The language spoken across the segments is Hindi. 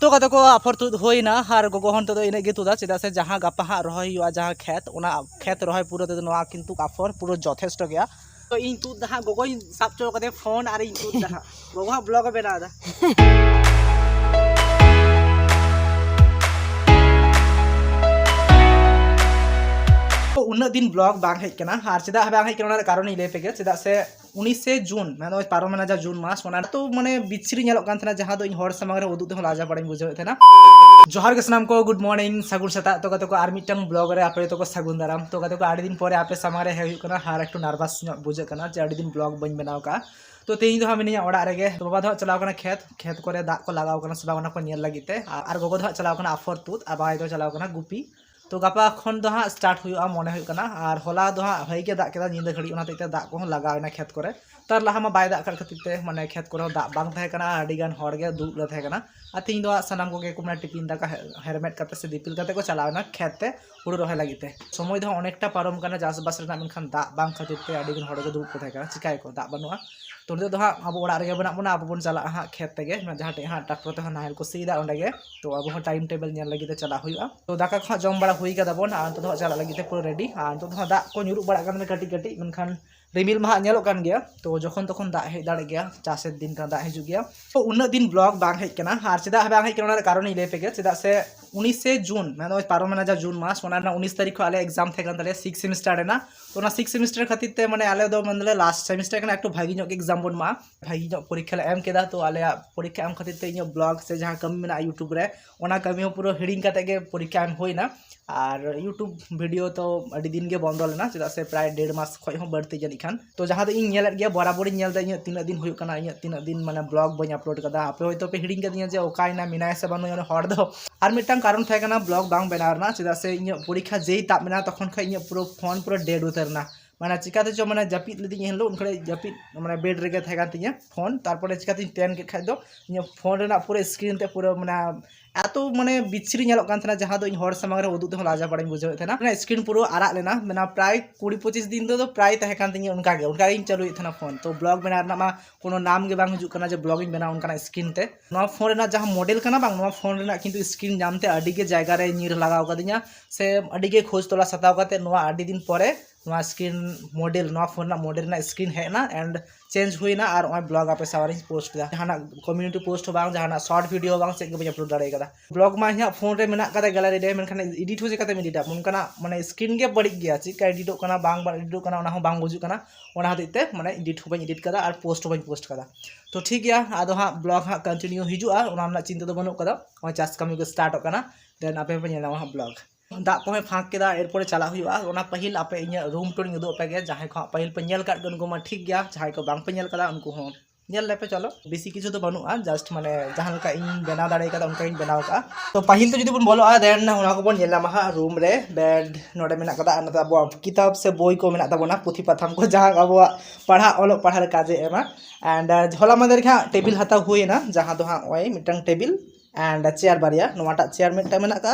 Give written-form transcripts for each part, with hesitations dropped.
तो कत को आफर तुद होइना और गोगो हन तो इने गे तुदा चेदा से जहां गपा हा रही हुआ जहां खेत ओना खेत रही पूरा तो नवा किंतु आफर पूरा यथेष्ट गया तो इन तुद दहा गोगो साब चो कते फोन और इन तुद दहा गोगो ब्लॉग बना दा तो उन्ना दिन ब्लॉग बांग हेज कना और चेदा बांग हेज कना कारण इले पेगे चेदा से 19 जून मैं पारमेना जा जून मास ओना तो माने बिछरी नेलोग कान थना जहां दो इन हर समाग रे उदुग ते लाजा पड़ाई बुझाव थना जोहार के सनाम को गुड मॉर्निंग सगुन सता तो कते को आर मिटन ब्लॉग रे आपे तो को सगुन दाराम तो कते को आडी दिन परे आपे समाग रे हेउ कना हार एकटू नार्भास बुझे कना जे आडी दिन ब्लॉग बन बनाव का तो तेज दो मिनिया ओड़ा रेगे तो बाबा दो चलाव कना खेत करे दा को लगाव कना सबा ओना को नेल लागिते आर गोगो दो चलाव कना आफर तुत आ बाय दो चलाव कना गुपी तो गपा खन दो हाँ स्टार्ट हुआ मन होना और हला दो हाँ भाई के दाग नींद घड़ी होते दाग को लगावना खेत को तार लहा मा बाय दाग खातिर माने खेत को दाग बांग गान दुबले और तीन दो सामान को मैं टिफिन दाका हेरमेट करते से दिपिल करते को चलावना खेत हुड़ू रहे लगे समय दो अनेकटा पारम चाषबास मेखान दाग बांग खातिर गान दुब को चिकाय को दाग बनूआ तो नित हाँ अब ओड़ा रे बना बना अब बन चला हाँ खेत तेगे जहाँ हाँ ट्रैक्टर हाँ नाहल को सीदा अंडे तो अब टाइम टेबल लगे चला हुआ तो दाका को जम बड़ा हुई बन और चला लगे पूरा रेडी और दाग को नुरुक बड़ा कटी कटी मेखान रिमिल मा नेलोग गया तो जखन तखन दाग हेज दाड़े गया चाषेर दिन का दाग हिजू गया तो उन्ना दिन ब्लॉग बांग हेज कना और चेदा बांग हेज कना कारण इले पेगे चेदा से 19 जून मैं पारमेना जा जून मास 19 तारीख आले एग्जाम थे 6 सेमिस्टार रेना तो 6 सेमिस्टार खातिर माने आले दो मतलब लास्ट सेमिस्टार कना एकटू भागी ᱧᱚᱜ एग्जाम बन मा भागी ᱧᱚᱜ परीक्षा एम केदा तो आले परीक्षा एम खातिर इन ब्लॉग से जहां कमी मेना यूट्यूब रे ओना कमी हो पूरा हिडिंग काते गे परीक्षा एम होइना और यूट्यूब वीडियो तो अड़ी दिन के बंद लेना चेदा से प्राय 1.5 मास खय हो बढ़ती जानी खान तो जहां इन नेलेट गया बराबर इन नेलदा इन तीन दिन हुई कना इन तीन दिन माने ब्लॉग बन अपलोड कदा आपे होय तो पे हिडिंग कदिया जे ओकायना मिनाय से बानु हर दो और मिटन कारण थे कना ब्लॉग बांग बनावना चेदा से इन परीक्षा जेई ताब मेना तखन खय इन पूरा फोन पूरा डेड उतरना माने चिकाते जो माने जपित लेदी हेलो उनखड़े जपित माने बेड रेगे थाकान तिया फोन तारपरे चिकाते टेन के खाय दो इन फोन रेना पूरा स्क्रीन ते पूरा माने एतो माने बिछरी नेलोग कान थना जहां दो इन हर समाग रे उदुग ते लाजा पड़ाई बुझाव थना माने स्क्रीन पूरा आराग लेना माने प्राय 20-25 दिन तो प्राय तहे कान तिया उनका गे चालू थना फोन तो ब्लॉग बना रना मा कोनो नाम गे बांग हिजु कना जे ब्लॉगिंग बना उनका स्क्रीन ते नो फोन रेना जहां मॉडल कना बांग नो फोन रेना किंतु स्क्रीन जामते अडी गे जायगा रे नीर लगाव कदिया से अडी गे खोज तोला सताव काते नो अडी दिन परे नवा स्क्रीन मॉडल नवा फोन ना मॉडल ना स्क्रीन हेना एंड चेंज हुईना और ओय ब्लॉग आपे सावरिंग पोस्ट किया जहाना कम्युनिटी पोस्ट बांग जहाना शॉर्ट वीडियो बांग से बे अपलोड दाड़े कदा ब्लॉग मा हिया फोन रे मेना कदा गैलरी रे मेनखान एडिट हो जे कते एडिट मुनकाना माने स्क्रीन गे बड़ी गया चिका एडिटो कना बांग एडिटो कना ओना हो बांग बुजु कना ओना हतिते माने एडिट हो एडिट कदा और पोस्ट हो पोस्ट कदा तो ठीक गया आदो हा ब्लॉग हा कंटिन्यू हिजुआ ओना ना चिंता तो बनु कदा ओय चास कमी को स्टार्ट कना देन आपे पे नेला हा ब्लॉग दाग को फाँक के एरपर चला हुआ पहिल आपे इन रूम टूर उदूप पे जहाँ को पहिल पे नेल काट उनको मा ठीक गया जहाँ को बांग पे नेल कदा उनको हो नेल लेपे चलो बेसी किछु तो बनुआ जस्ट माने जहाँ लका इन बनाव दाड़े कदा उनका इन बनाव का तो पहिल तो जुदी बन बोलो देन ओना को बन नेला मा रूम रे बेड नोडे मेना कदा अन अब किताब से बोई को मेना तबना पुथी पथाम को जहाँ अब पढ़ा ओलो पढ़ा काजे एमा एंड होला मदर के टेबिल हता हुएना जहाँ दो हाँ ओय मिटंग टेबिल एंड चेयर बारिया नोटा चेयर मिट्टा मेना का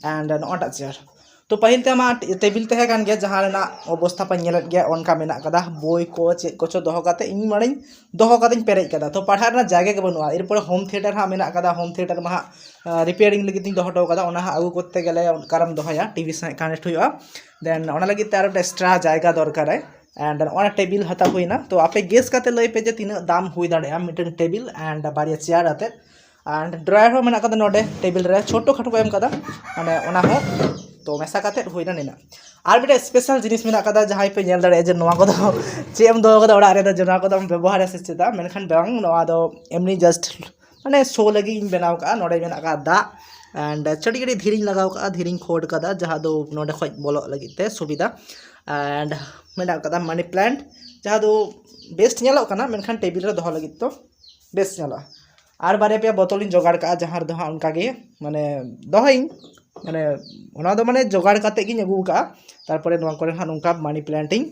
एंड नोटा चेयर तो पहिल ते मा टेबिल तहे कान गया जहाँ रेना अवस्था पे नेलत गया उनका मेना कदा बोई को चेक को चो दोहो काते इन माड़िन दोहो काते पेरेज कदा तो पढ़ा रेना जायगा के बनुआ एरपर होम थिएटर हा मेना कदा होम थिएटर मा रिपेयरिंग लगी तीन दोहो कदा ओना हा आगु करते गेले कारम दोहया टीवी से कनेक्ट हुआ देन ओना लगी तार एक्स्ट्रा जायगा दरकार है एंड ओना टेबिल हता हुईना तो आपे गेस काते लई पे जे तीन दाम हुई दाड़े मिटन टेबिल एंड बारिया चेयर आते एंड ड्रायर हो मेना कदा नोडे टेबिल रे छोटो खाटो एम कदा माने ओना हो तो मेसा काते हुईना नेना और मिटे स्पेशल जिनिस मेना कदा जहां पे नेल दाड़े जे नोवा कदा चेम दो कदा ओड़ा रे दा जना कदा व्यवहार से चेदा मेनखान बांग नोवा दो एमनी जस्ट माने शो लगी इन बनाव का नोडे मेना का दा एंड चड़ी गड़ी धीरिंग लगाव का धीरिंग खोड कदा जहां दो नोडे खoj बोलो लगी ते सुविधा एंड मेना कदा मनी प्लांट जहां दो बेस्ट नेलो कना मेनखान टेबिल रे दोहो लगी तो बेस्ट नेलो और बारे पे बोतल जोगाड़ का जहाँ दो हाँ उनका गे माने दोहई माने ओना दो माने जोगाड़ काते गिन अगु का तारपरे नोवा करे हाँ उनका मनी प्लांटिंग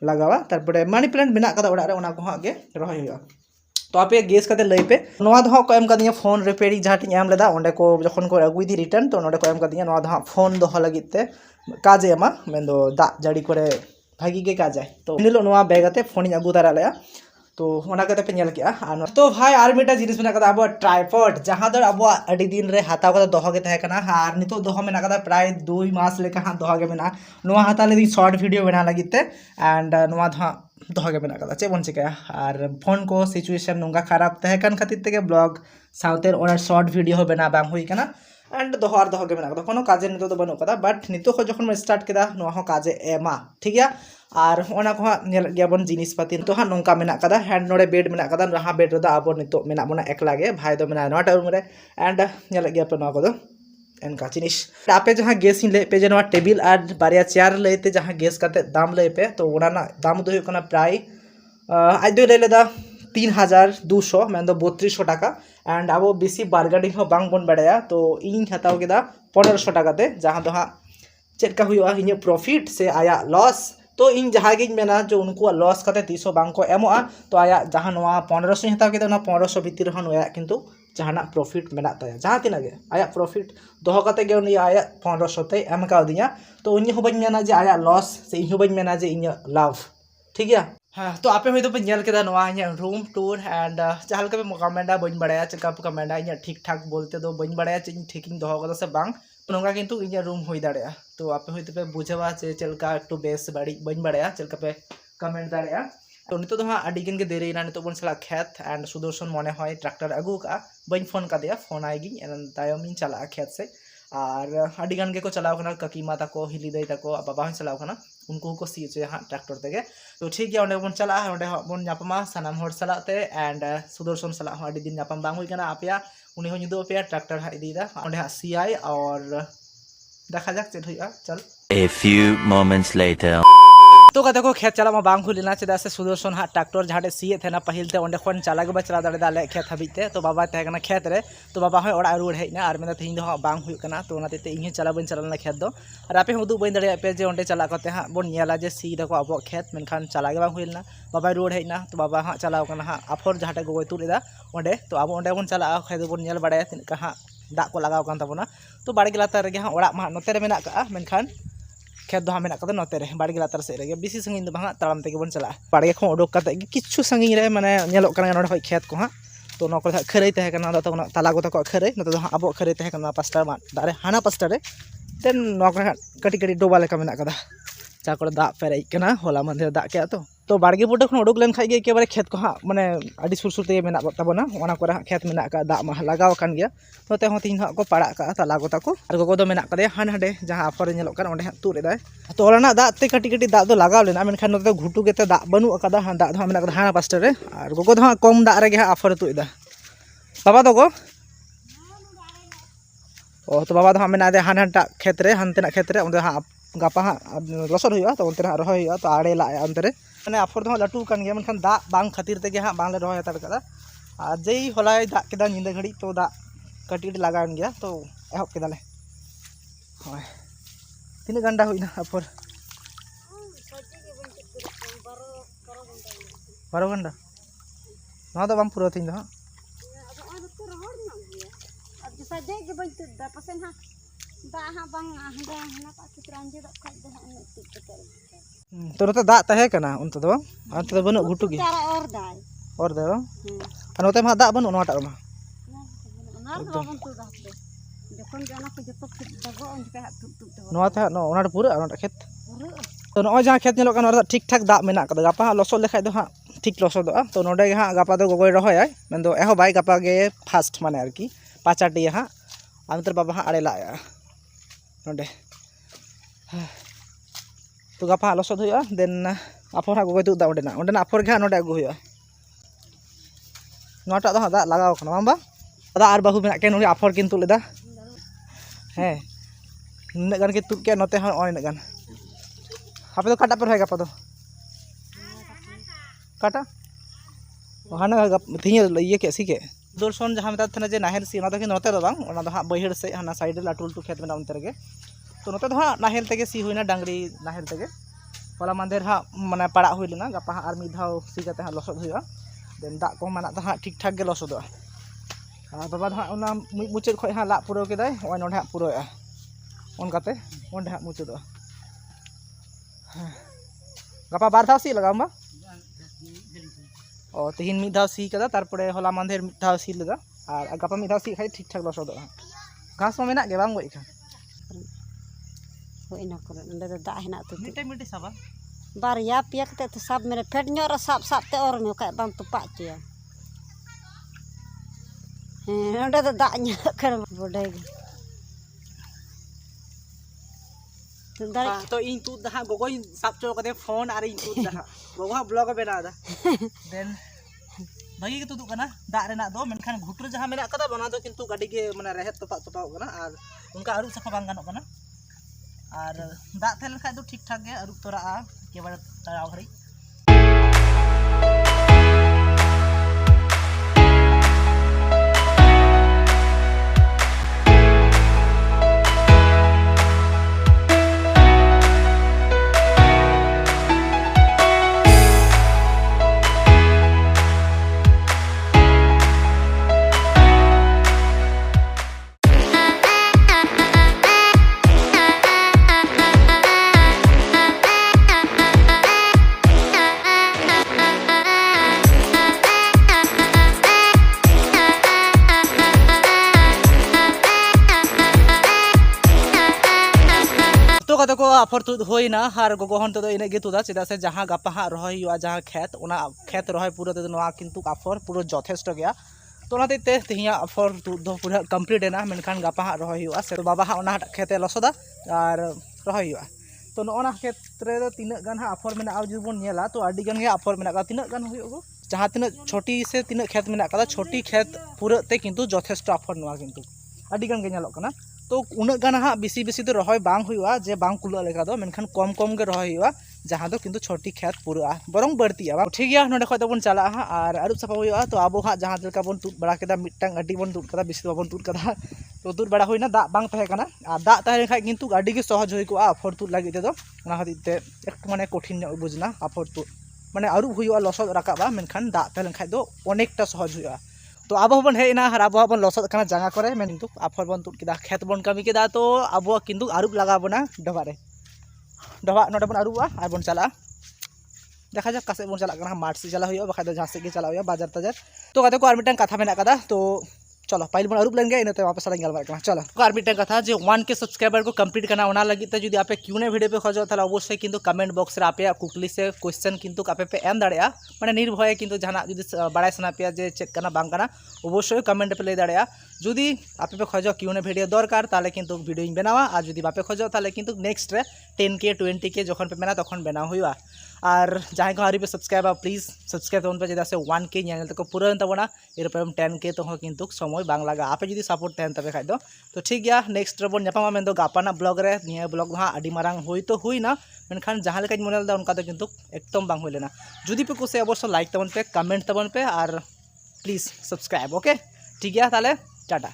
लगावा तारपरे मनी प्लांट बिना कदा ओड़ा रे ओना को हाँ गे रही हुआ तो आपे गेस काते लई पे नोवा दो हाँ को एम कदिया फोन रिपेयरिंग जहाँ टी एम लेदा ओंडे को जखन को अगुई दी रिटर्न तो नोडे को एम कदिया नोवा दो हाँ फोन दोहो लगित ते काजे एमा मेन दो दाग जाड़ी करे भागी के काज है तो निलो नोवा बैग आते फोन अगु दारा लेया तो ओना कते पे नेल केआ तो भाई आर मिटा जिनिस मेना कदा अब ट्राइपॉड जहां दर अब अडी दिन रे हाताव कदा दोहो के तहे कना आर नितो दोहो मेना कदा प्राय 2 मास लेका हां दोहो के मेना नोआ हाता ले शॉर्ट वीडियो बना लगिते एंड नोआ धा दोहो के मेना कदा चे बन चिकाया आर फोन को सिचुएशन नोंगा खराब तहे कन खातिर तेगे ब्लॉग साउते ओना शॉर्ट वीडियो हो बना बांग हुई कना एंड दोहो के मेना कदा कोनो काजे नितो दो बनु कदा बट नितो खो जखन मैं स्टार्ट केदा नोआ हो काजे एमा ठीक गया और ओना को नेल गयाबन जिनिस पाती तो हा नोंका मेना कदा हैंड नोडे बेड मेना कदा रहा बेड रे आबो नितो मेना बोना एकला गे भाई दो मेना नोटा रूम रे एंड नेल गया पे नोआ को एनका जिनिस आपे जहाँ गैस ले पे जे नोआ टेबिल और बारिया चेयर लेते जहाँ गैस काते दाम ले पे तो ओना ना दाम दो हुकना प्राय आज दो ले लेदा 3200 मैं दो 3200 टाका एंड अब बेसी बार्गेनिंग हो बांग बन बड़ाया तो इन हताव केदा 1500 टाका ते जहाँ दो हाँ चेका हुआ इन प्रॉफिट से आया लॉस तो इन जहाँ गे मेना जो उनको लॉस करते 300 बांग को एमोआ तो आया जहाँ नोआ 1500 हताव केदा 1500 भीतर हन होया किंतु जहाना प्रॉफिट मेना ताया जहाँ तीना गे आया प्रॉफिट दोहो कते गे उनी आया 1500 ते एम का दिया तो इन हो बन मेना जे आया लॉस से इन हो बन मेना जे इन लाभ ठीक है हाँ तो आपे होय तो बन के रूम टूर एंड जहाँ पे कमेंटा बन बड़ा चेका पे कमेंटा इन ठीक ठाक बोलते दो बन बड़ा ठीक दोहो से बांग नोंगा किंतु इन रूम हो दाड़ा तो आपे होय तो पे बुझेवा जे चलका एकटू बेस बाड़ी बन बड़ा चलका पे कमेंट दाड़ा तो नितो तो हाँ अडिगन के देरीना नितो बन चला खेत एंड सुदर्शन मने होय ट्रैक्टर अगू का बन फोन का दिया फोन आएगी तायम इन चला खेत से और अडिगन के को चलाव कना ककीमा ताको हिली दई ताको बाबा हन चलाव कना उनको को सी चे हाँ ट्रैक्टर तेगे तो ठीक गया ओंडे बन चला ओंडे बन नापमा सानाम होर सलाते एंड सुदर्शन सला अडी दिन नापम बांग हुई कना आपया उनी हो निदो पे ट्रैक्टर हा इदीदा ओंडे हा सीआई और देखा जाक चेद हुआ चल A few moments later तो कते को खेत चला बांग हुई लेना चेदा से सुदर्शन हाँ ट्रैक्टर जहाँ सीए थे ना पहलते ओंडे खन चला के चला दाड़े दाले खेत हबीते तो बाबा तहकना खेत रे तो बाबा हय ओड़ा रुड़ हेजना और मेना तेहिं दो हाँ बांग हुई कना तो ओनाते इन चला बन चला खेत दो और आपे उदू बन दाड़े पे जे ओंडे चला कते हाँ बन नेला जे सी दको अब खेत मेनखान चला के बांग हुई लेना बाबा रुड़ हेजना तो बाबा हाँ चलाव कना हाँ आफर जहाँ गोय तुलेदा ओंडे तो अब ओंडे बन चला खेत बन नेल बड़ा तिनका हाँ दा को लगाव कान ताबोना तो बाड़गे लातार रे हाँ ओड़ा मा नोते रे मेना का मेनखान खेत दो हाँ मेना कदा नोते रे बाड़गे लातार से रे बेसी संगिन दो बांगा ताड़ाम तेगे बन चला बाड़गे खो उडोक काते किछु संगिन रे माने नेलोक काना नोडे खेत को हाँ तो नो को खरै तहे कना तो ताला गोता को खरै नतो हाँ अब खरै तहे कना पास्टा मा दारे हाना पास्टा रे देन नो कटी कटी डोबा लेका मेना कदा जा को दा पेरै कना होला मंदिर दा के तो बाड़गे बुटे खन उडोक लेन खाइ के बारे खेत को हाँ माने अडी सुर सुर ते मेना ताबोना ओना को खेत मेना का दा मा लगाव कान गया तो ते होती हाँ को पाड़ा का ताला गोता को और गोगो दो मेना कदे हान हडे जहाँ आफर नेलोक कान ओंडे तुर एदाय तो ओलाना दा ते कटी कटी दा दो लगाव लेना मेनखान नते घुटू गेते दा बनु अकदा हाँ दा दो मेना कदा हाना पास्टा रे और गोगो दो हाँ कम दा रे हाँ आफर तु एदा बाबा दो को ओ तो बाबा दो हाँ मेना दे हान हंटा खेत रे हनते ना खेत रे ओंदे हाँ गापा हाँ लसर हुआ तो उनते रहा हुआ तो आड़े ला अंत मैंने आफर दो लटू कान गया मेनखान दा बांग खातिर तेगे हाँ बांग ले रहा हताड़ कदा और जई हलाय दा केदा निंदा घड़ी तो दा कटी लगान गया तो एहब केदाले हाय तीन घंटा हुईना आफर 12 घंटा ना तो बांग पूरा तीन दो तो नोते दा तहे कना उनते दो अंते दो बनु घुटू गे और दे और नोते मा दा बनु नोटा मा नोते नो ओना पूरा ओना खेत तो नो जहाँ खेत नेलो कना ठीक ठाक दा मेना कदा गापा लसो लेखाय दो हाँ ठीक लसोदोआ तो नोडे गे हाँ गापा दो गोगोय रहोय मेन दो एहो बाय गापा गे फास्ट माने आरकी पाचाटी हाँ आमतर बाबा हाँ आड़े लाया नोडे तो गापा हाँ लसोद हुआ देन आफर हाँ गोगोय तुदा ओंडेना आफर गे हाँ नोडे अगु हुआ नोटा दो हाँ दा लगाव कना बांबा दा आर बाहु मेना के नोडे आफर किन तुलेदा हैं नुना गान के तुद के नोते हाँ ओने गान आपे तो काटा पर है गापा दो काटा हाना तीन ये के सी के दर्शन जहाँ मेता थे जे नाहेल सी कि नोते दो बांग ओना दो हाँ बैहड़ से हाना साइड लाटू लाटू खेत मेना उनते रे तो नोते दो हाँ नाहेल तेगे सी हुईना डांगरी नाहेल तेगे होला मंदिर हाँ माने पड़ा हुई लेना गापा हाँ आर मिद धाव सी काते हाँ लसद हुआ देन दा को माना हाँ ठीक ठाक गे लसदोआ बाबा हाँ ओना मुचाद खय हाँ ला पुराव केदाय ओय नोडे हाँ पुरावआ ओनकाते ओंडे हाँ मुचादोआ गापा बार धाव सी लगाम बा ᱚ ᱛᱤᱦᱤᱧ ᱢᱤᱫ ᱫᱷᱟᱣ ᱥᱤ ᱠᱟᱫᱟ ᱛᱟᱨᱯᱚᱨᱮ ᱦᱚᱞᱟ ᱢᱟᱫᱷᱮᱨ ᱢᱤᱫ ᱫᱷᱟᱣ ᱥᱤ ᱞᱮᱫᱟ ᱟᱨ ᱜᱟᱯᱟ ᱢᱤᱫ ᱫᱷᱟᱣ ᱥᱤ ᱠᱷᱟᱡ ᱴᱷᱤᱠ ᱴᱷᱟᱠ ᱞᱚᱥᱚᱫᱚᱜᱼᱟ ᱜᱷᱟᱥ ᱦᱚᱸ ᱢᱮᱱᱟᱜ ᱜᱮ ᱵᱟᱝ ᱜᱚᱡ ᱠᱟᱱ ᱦᱳᱭ ᱤᱱᱟᱹ ᱠᱚᱨᱮ ᱚᱸᱰᱮ ᱫᱚ ᱫᱟᱜ ᱦᱮᱱᱟᱜ ᱛᱚ ᱢᱤᱫᱴᱮᱡ ᱥᱟᱵᱟ ᱵᱟᱨᱭᱟ ᱯᱮᱭᱟ ᱠᱟᱛᱮ ᱛᱚ ᱥᱟᱵ ᱢᱮ ᱯᱷᱮᱰ ᱧᱚᱜ ᱨᱮ ᱥᱟᱵ ᱛᱮ ᱚᱨ ᱢᱮ ᱵᱟᱠᱷᱟᱡ ᱵᱟᱢ ᱛᱚᱯᱟᱜ ᱦᱚᱪᱚᱭᱟ ᱦᱮᱸ ᱚᱸᱰᱮ ᱫᱚ ᱫᱟᱜ ᱧᱚᱜ ᱠᱟᱱᱟ ᱵᱚᱰᱮ ᱜᱮ तो इन तूद दहा गोगो साब चो कदे फोन आर इन तूद दहा गोगो ब्लॉग बेना दा देन भागी के तुदु कना दाग रेना दो मेनखान घुटुर जहां मेना कदा बना दो किंतु गाडी के माने रेहेत तपा कना आर उनका अरुप सफा बांग गानो कना आर दाग थेल खाय दो ठीक ठाक गे अरुप तोराआ के बार ताराव हरी तो कत को आफर तुद होइना और गोगो हन तो इने गे तुदा चेदा से जहां गापा हा रहोय हुआ जहां खेत रहोय पूरा ते नोआ किंतु आफर पूरा जथेष्ट गया तो ना ते तिहिया आफर तुद दो पूरा कंप्लीट एना मेनखान गापा हा रहोय हुआ से बाबा हा ओना खेते लसोदा और रहोय हुआ तो नोना खेत रे दो तिना गान हा आफर मेना आ जुदी बोन नेला तो आडी गान गे आफर मेना का तिना गान हुयो जहां तिना छोटी से तिना खेत मेना का छोटी खेत पूरा ते किंतु जथेष्ट आफर नोआ किंतु आडी गान गे नेलोक कना तो उन्ना गाना हा बेसी बेसी तो रहोय बांग हुआ जे बांग कुला लेका दो मेनखान कम कम गे रहोय हुआ जहां दो किंतु छोटी खेत पूरा बरंग बढ़तिया बा ठीक गया नोडे खय तो बोन चला हा और अरुप सफा हुआ तो आबो हा जहां लेका बोन तुद बड़ा केदा मिटटांग अडी बोन तुद कदा बेसी बाबन तुद कदा तो तुद बड़ा होइना दाग बांग तहे कना आ दाग तहे खाय किंतु गाडी गे सहज होई को आफर तुद लागि ते दो ओना खातिर ते एक माने कठिन बुझना आफर तुद माने अरुप हुआ लसद राकाबा मेनखान दाग तहे खाय दो अनेकटा सहज हुआ तो अब बन हेना और अब बन लसद करना जगह करे मैं किंतु आफर बन तुद केदा खेत बन कमी केदा तो अब किंतु आरुप लगा बना डबा रे डबा नोडे बन आरुबा और बन चला देखा जा कासे बन चला करना मार्ट से चला हुआ बखा दो जहां से गे चला हुआ बाजार ताजार तो कते को और मिटन कथा मेना कदा तो चलो पहले बन अरुप लेंगे इनते वापस साला गलबार करना चलो और मिटन कथा जे 1K सब्सक्राइबर को कंप्लीट करना ओना लगी तो जदी आपे क्यों ने वीडियो पे खोजो ताला अवश्य किंतु कमेंट बॉक्स रे आपे कुकली से क्वेश्चन किंतु आपे पे एम दाड़िया माने निर्भय किंतु जहाना जदी बड़ाय सना पे जे चेक करना बांग करना अवश्य कमेंट पे ले दाड़िया जदी आपे पे खोजो क्यों ने वीडियो दरकार ताले किंतु वीडियो इन बनावा और जदी बापे खोजो ताले किंतु नेक्स्ट रे 10K 20K जखन पे मेना तखन बनाव हुआ और जहां को आरी पे सब्सक्राइब प्लीज सब्सक्राइब तबन पे जेदा से 1K चैनल तक पूरा तबना एरपर 10K तो किंतु समय बांग लगा आपे जदी सपोर्ट तहन तबे खाय दो तो ठीक गया नेक्स्ट रे बोन न्यापामा मेन दो गापाना ब्लॉग रे निया ब्लॉग हा आडी मारांग होई तो हुईना मेनखान जहां लेका मोनेल दा उनका तो किंतु एकदम बांग होइलेना जदी पे कुसे अवश्य लाइक तबन पे कमेंट तबन पे और प्लीज सब्सक्राइब ओके ठीक गया ताले टाटा।